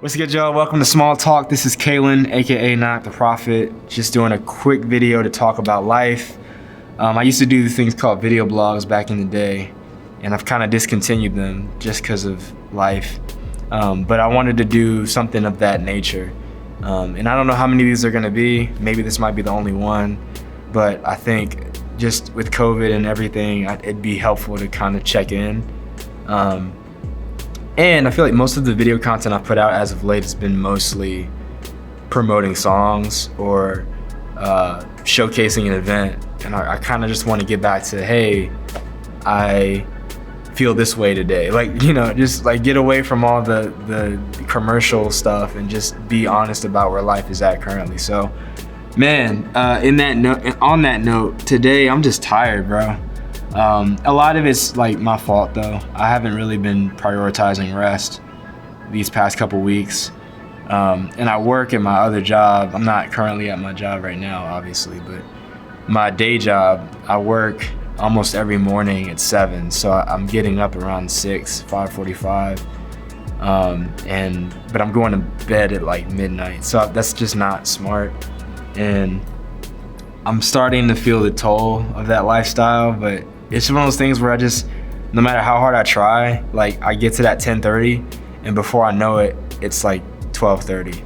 What's good, y'all? Welcome to Small Talk. This is Kalen, aka Not the Prophet. Just doing a quick video to talk about life. I used to do things called video blogs back in the day, and I've kind of discontinued them just because of life. But I wanted to do something of that nature. And I don't know how many of these are gonna be. Maybe this might be the only one, but I think just with COVID and everything, it'd be helpful to kind of check in. And I feel like most of the video content I've put out as of late has been mostly promoting songs or showcasing an event. And I kind of just want to get back to, hey, I feel this way today. Like, you know, just like get away from all the commercial stuff and just be honest about where life is at currently. So, man, on that note, today I'm just tired, bro. A lot of it's like my fault though. I haven't really been prioritizing rest these past couple weeks. And I work at my other job. I'm not currently at my job right now, obviously, but my day job, I work almost every morning at 7. So I'm getting up around 6, 5:45. But I'm going to bed at like midnight. So that's just not smart. And I'm starting to feel the toll of that lifestyle, but it's one of those things where I just, no matter how hard I try, like I get to that 10:30 and before I know it, it's like 12:30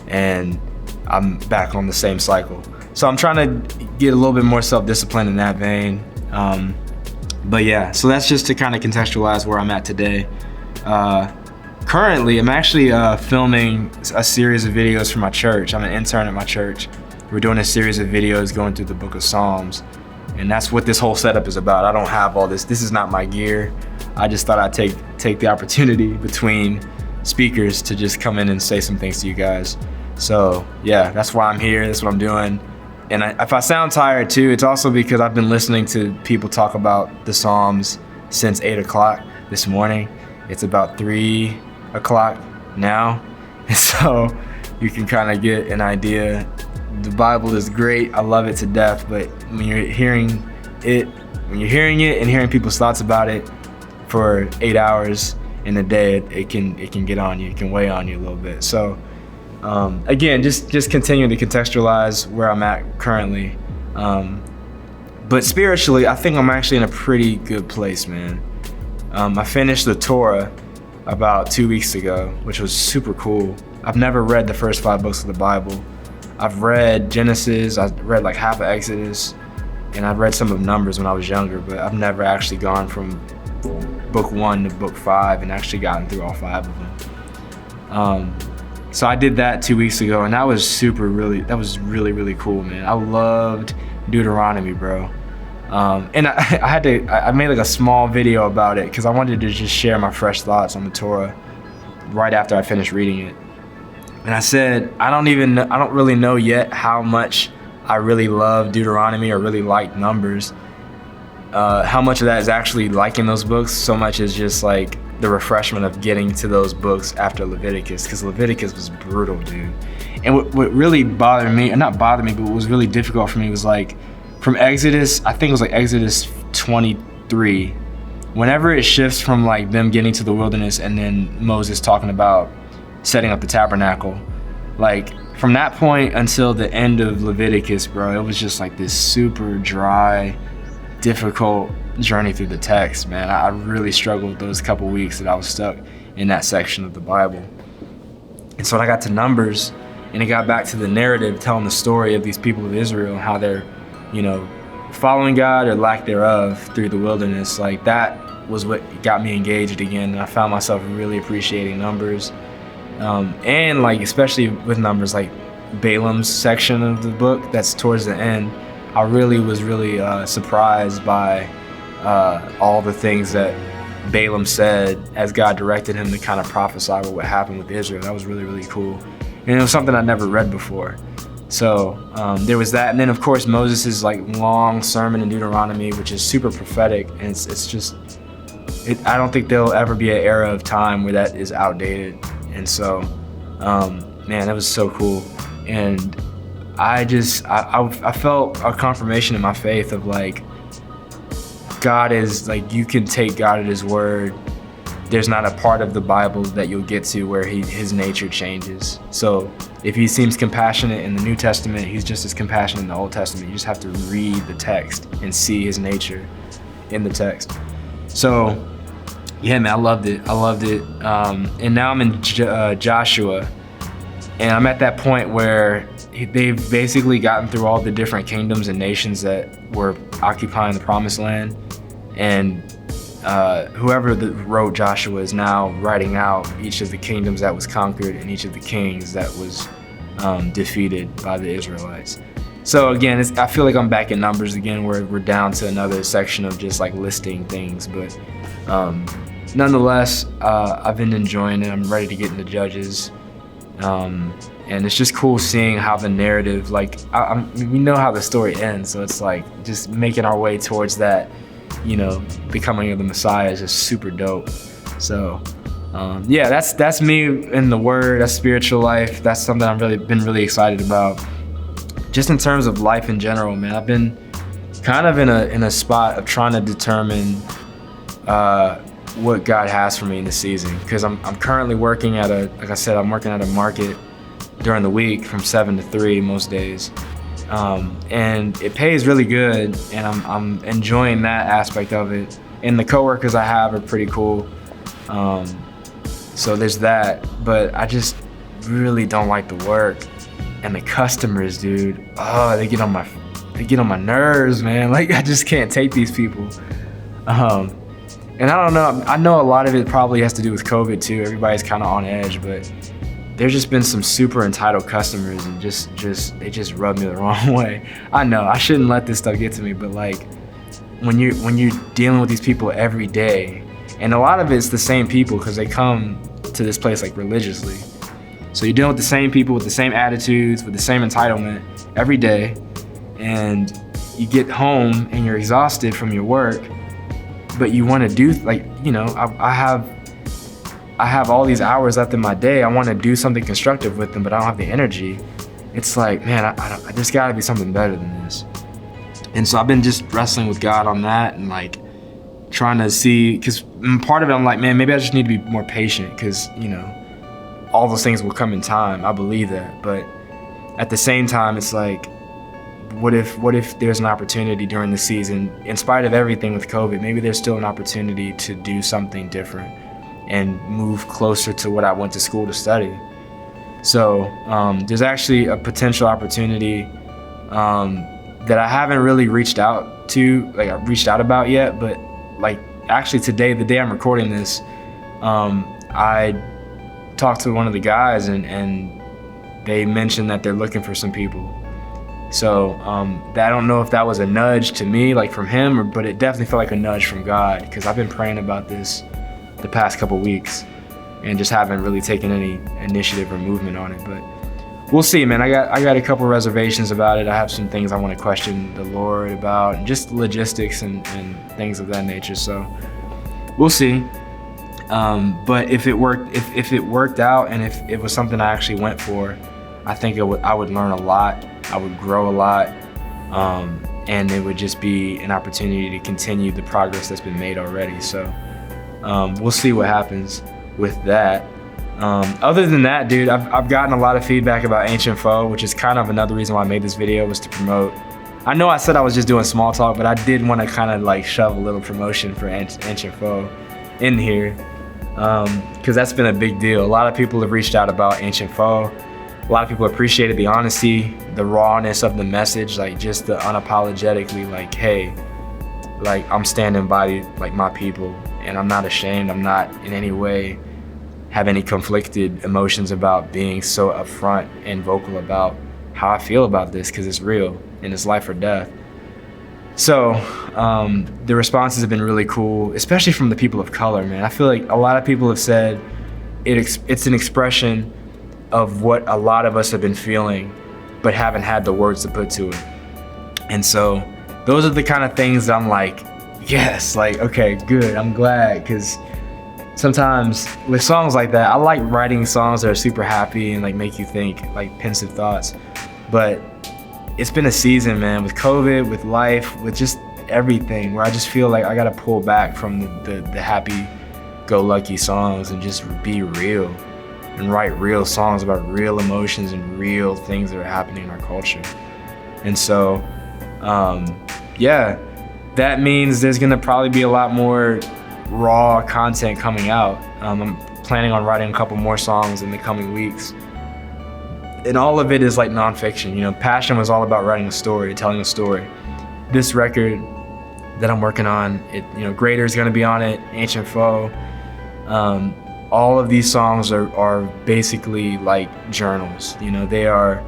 and I'm back on the same cycle. So I'm trying to get a little bit more self-discipline in that vein. But yeah, so that's just to kind of contextualize where I'm at today. Currently, I'm actually filming a series of videos for my church. I'm an intern at my church. We're doing a series of videos going through the book of Psalms. And that's what this whole setup is about. I don't have all this. This is not my gear. I just thought I'd take the opportunity between speakers to just come in and say some things to you guys. So yeah, that's why I'm here. That's what I'm doing. And if I sound tired too, it's also because I've been listening to people talk about the Psalms since 8 o'clock this morning. It's about 3 o'clock now. And so you can kind of get an idea. The Bible is great. I love it to death, but when you're hearing it and hearing people's thoughts about it for 8 hours in a day, it can get on you. It can weigh on you a little bit. So again, just continuing to contextualize where I'm at currently. But spiritually, I think I'm actually in a pretty good place, man. I finished the Torah about 2 weeks ago, which was super cool. I've never read the first 5 books of the Bible. I've read Genesis, I've read like half of Exodus, and I've read some of Numbers when I was younger, but I've never actually gone from book 1 to book 5 and actually gotten through all 5 of them. So I did that 2 weeks ago, and that was really cool, man. I loved Deuteronomy, bro. And I made like a small video about it because I wanted to just share my fresh thoughts on the Torah right after I finished reading it. And I said, I don't really know yet how much I really love Deuteronomy or really like Numbers. How much of that is actually liking those books, so much as just like the refreshment of getting to those books after Leviticus, because Leviticus was brutal, dude. And what really bothered me, or not bothered me, but what was really difficult for me was like from Exodus, I think it was like Exodus 23, whenever it shifts from like them getting to the wilderness and then Moses talking about setting up the tabernacle, like from that point until the end of Leviticus, bro, it was just like this super dry, difficult journey through the text, man. I really struggled those couple weeks that I was stuck in that section of the Bible. And so when I got to Numbers and it got back to the narrative telling the story of these people of Israel and how they're, you know, following God or lack thereof through the wilderness, like that was what got me engaged again. And I found myself really appreciating Numbers. And like, especially with Numbers, like Balaam's section of the book that's towards the end, I really was surprised by all the things that Balaam said as God directed him to kind of prophesy about what happened with Israel. That was really cool. And it was something I'd never read before. So there was that. And then of course Moses' like long sermon in Deuteronomy, which is super prophetic. And it's just, I don't think there'll ever be an era of time where that is outdated. And so, man, that was so cool. And I felt a confirmation in my faith of like, God is like, you can take God at his word there's not a part of the Bible that you'll get to where his nature changes. So if he seems compassionate in the New Testament, he's just as compassionate in the Old Testament. You just have to read the text and see his nature in the text. So yeah, man, I loved it. And now I'm in Joshua, and I'm at that point where they've basically gotten through all the different kingdoms and nations that were occupying the Promised Land. And whoever wrote Joshua is now writing out each of the kingdoms that was conquered and each of the kings that was defeated by the Israelites. So again, I feel like I'm back in Numbers again, where we're down to another section of just like listing things. But nonetheless, I've been enjoying it. I'm ready to get into Judges. And it's just cool seeing how the narrative, like, we know how the story ends. So it's like just making our way towards that, becoming of the Messiah is just super dope. So yeah, that's me in the Word, that's spiritual life. That's something I've been really excited about. Just in terms of life in general, man, I've been kind of in a spot of trying to determine what God has for me in this season. Because I'm currently working like I said, I'm working at a market during the week from 7 to 3 most days. And it pays really good, and I'm enjoying that aspect of it. And the coworkers I have are pretty cool. So there's that, but I just really don't like the work. And the customers, dude, they get on my nerves, man. Like, I just can't take these people. And I don't know, I know a lot of it probably has to do with COVID too. Everybody's kind of on edge, but there's just been some super entitled customers, and they just rub me the wrong way. I know I shouldn't let this stuff get to me, but like when you're dealing with these people every day, and a lot of it's the same people because they come to this place like religiously. So you're dealing with the same people with the same attitudes, with the same entitlement every day, and you get home and you're exhausted from your work, but you want to do I have all these hours left in my day. I want to do something constructive with them, but I don't have the energy. It's like, man, there's got to be something better than this. And so I've been just wrestling with God on that, and like trying to see, because part of it I'm like, man, maybe I just need to be more patient, because all those things will come in time. I believe that. But at the same time, it's like, what if there's an opportunity during the season, in spite of everything with COVID, maybe there's still an opportunity to do something different and move closer to what I went to school to study. So there's actually a potential opportunity that I haven't really reached out about yet, but like actually today, the day I'm recording this, I talked to one of the guys and they mentioned that they're looking for some people. So I don't know if that was a nudge to me, like from him, but it definitely felt like a nudge from God, because I've been praying about this the past couple weeks and just haven't really taken any initiative or movement on it. But we'll see, man. I got a couple reservations about it. I have some things I want to question the Lord about, and just logistics and things of that nature. So we'll see. But if it worked out, and if it was something I actually went for, I think I would learn a lot. I would grow a lot, and it would just be an opportunity to continue the progress that's been made already. So we'll see what happens with that. Other than that, dude, I've gotten a lot of feedback about Ancient Foe, which is kind of another reason why I made this video, was to promote. I know I said I was just doing small talk, but I did want to kind of like shove a little promotion for Ancient Foe in here, because that's been a big deal. A lot of people have reached out about Ancient Foe. A lot of people appreciated the honesty, the rawness of the message, like just the unapologetically, like, hey, like I'm standing by like my people, and I'm not ashamed. I'm not in any way have any conflicted emotions about being so upfront and vocal about how I feel about this, because it's real and it's life or death. So the responses have been really cool, especially from the people of color, man. I feel like a lot of people have said it's an expression of what a lot of us have been feeling, but haven't had the words to put to it. And so those are the kind of things that I'm like, yes, like, okay, good, I'm glad, because sometimes with songs like that, I like writing songs that are super happy and like make you think, like pensive thoughts. But it's been a season, man, with COVID, with life, with just everything, where I just feel like I gotta pull back from the happy happy-go-lucky songs and just be real and write real songs about real emotions and real things that are happening in our culture. And so, yeah, that means there's gonna probably be a lot more raw content coming out. I'm planning on writing a couple more songs in the coming weeks. And all of it is like nonfiction. You know, Passion was all about writing a story, telling a story. This record that I'm working on, Greater is gonna be on it, Ancient Foe. All of these songs are basically like journals. You know, they are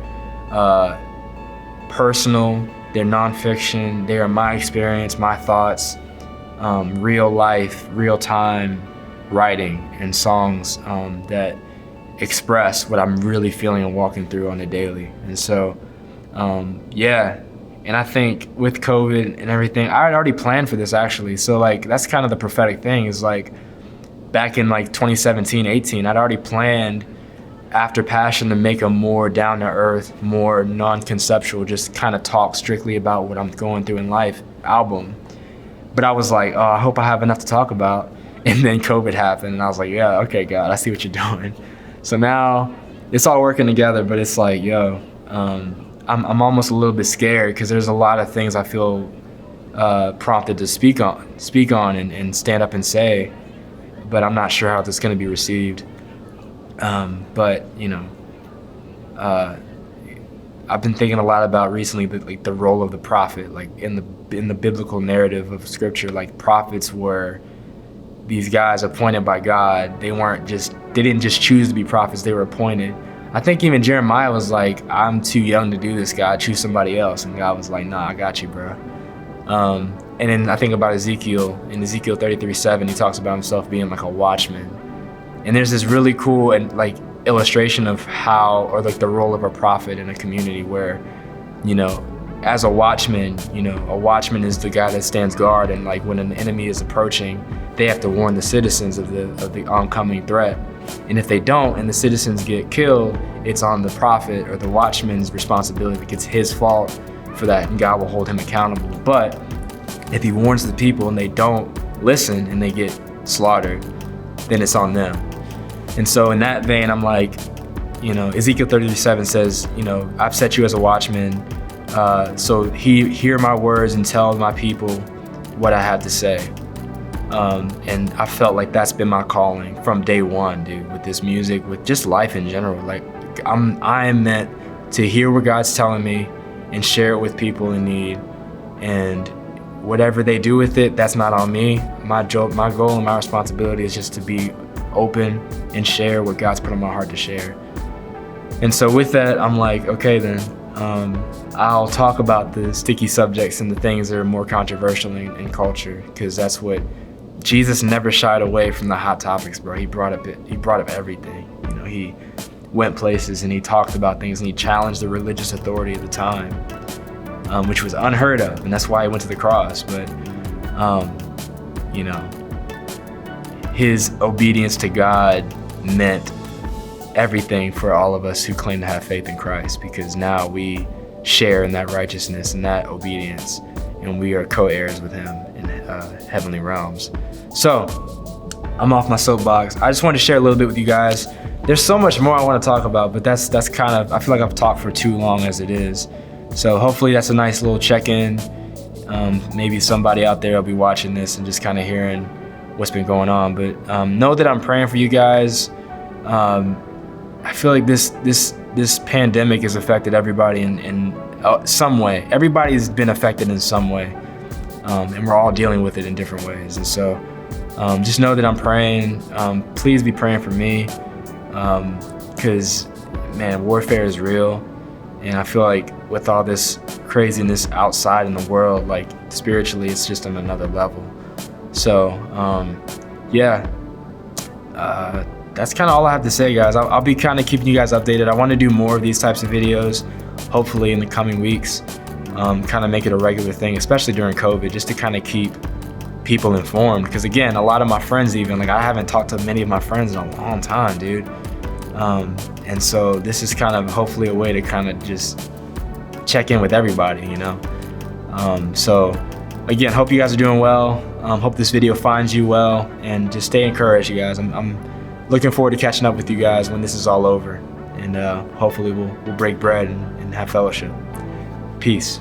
personal, they're nonfiction, they are my experience, my thoughts, real life, real time writing and songs that express what I'm really feeling and walking through on a daily. And so, yeah. And I think with COVID and everything, I had already planned for this actually. So like, that's kind of the prophetic thing is like, back in like 2017, 18, I'd already planned after Passion to make a more down to earth, more non-conceptual, just kind of talk strictly about what I'm going through in life album. But I was like, oh, I hope I have enough to talk about. And then COVID happened and I was like, yeah, okay, God, I see what you're doing. So now it's all working together, but it's like, yo, I'm almost a little bit scared because there's a lot of things I feel prompted to speak on and stand up and say, but I'm not sure how this is going to be received. But I've been thinking a lot about recently the role of the prophet, like in the biblical narrative of Scripture. Like prophets were these guys appointed by God. They didn't just choose to be prophets; they were appointed. I think even Jeremiah was like, "I'm too young to do this, God. Choose somebody else." And God was like, "Nah, I got you, bro." And then I think about Ezekiel. In Ezekiel 33:7, he talks about himself being like a watchman. And there's this really cool and like illustration of how, or like the role of a prophet in a community where, as a watchman, a watchman is the guy that stands guard, and like when an enemy is approaching, they have to warn the citizens of the oncoming threat. And if they don't, and the citizens get killed, it's on the prophet or the watchman's responsibility. Like it's his fault for that, and God will hold him accountable. But if he warns the people and they don't listen and they get slaughtered, then it's on them. And so in that vein, I'm like, Ezekiel 33:7 says, I've set you as a watchman, so hear my words and tell my people what I have to say. And I felt like that's been my calling from day one, dude, with this music, with just life in general. Like I am meant to hear what God's telling me and share it with people in need. And whatever they do with it, that's not on me. My goal and my responsibility is just to be open and share what God's put on my heart to share. And so with that, I'm like, okay, then I'll talk about the sticky subjects and the things that are more controversial in culture, because that's what Jesus never shied away from the hot topics, bro. He brought up everything. He went places and he talked about things and he challenged the religious authority of the time, which was unheard of, and that's why he went to the cross. But his obedience to God meant everything for all of us who claim to have faith in Christ, because now we share in that righteousness and that obedience, and we are co-heirs with him in heavenly realms. So I'm off my soapbox. I just wanted to share a little bit with you guys. There's so much more I want to talk about, but that's kind of, I feel like I've talked for too long as it is. So hopefully that's a nice little check-in. Maybe somebody out there will be watching this and just kind of hearing what's been going on. But know that I'm praying for you guys. I feel like this pandemic has affected everybody in some way. Everybody's been affected in some way, and we're all dealing with it in different ways. And so just know that I'm praying. Please be praying for me, because man, warfare is real. And I feel like with all this craziness outside in the world, like spiritually, it's just on another level. So, that's kind of all I have to say, guys. I'll be kind of keeping you guys updated. I want to do more of these types of videos, hopefully in the coming weeks, kind of make it a regular thing, especially during COVID, just to kind of keep people informed. Because again, a lot of my friends, even, like I haven't talked to many of my friends in a long time, dude. And so this is kind of hopefully a way to kind of just check in with everybody, So again, hope you guys are doing well. Hope this video finds you well, and just stay encouraged, you guys. I'm looking forward to catching up with you guys when this is all over, and hopefully we'll break bread and have fellowship. Peace.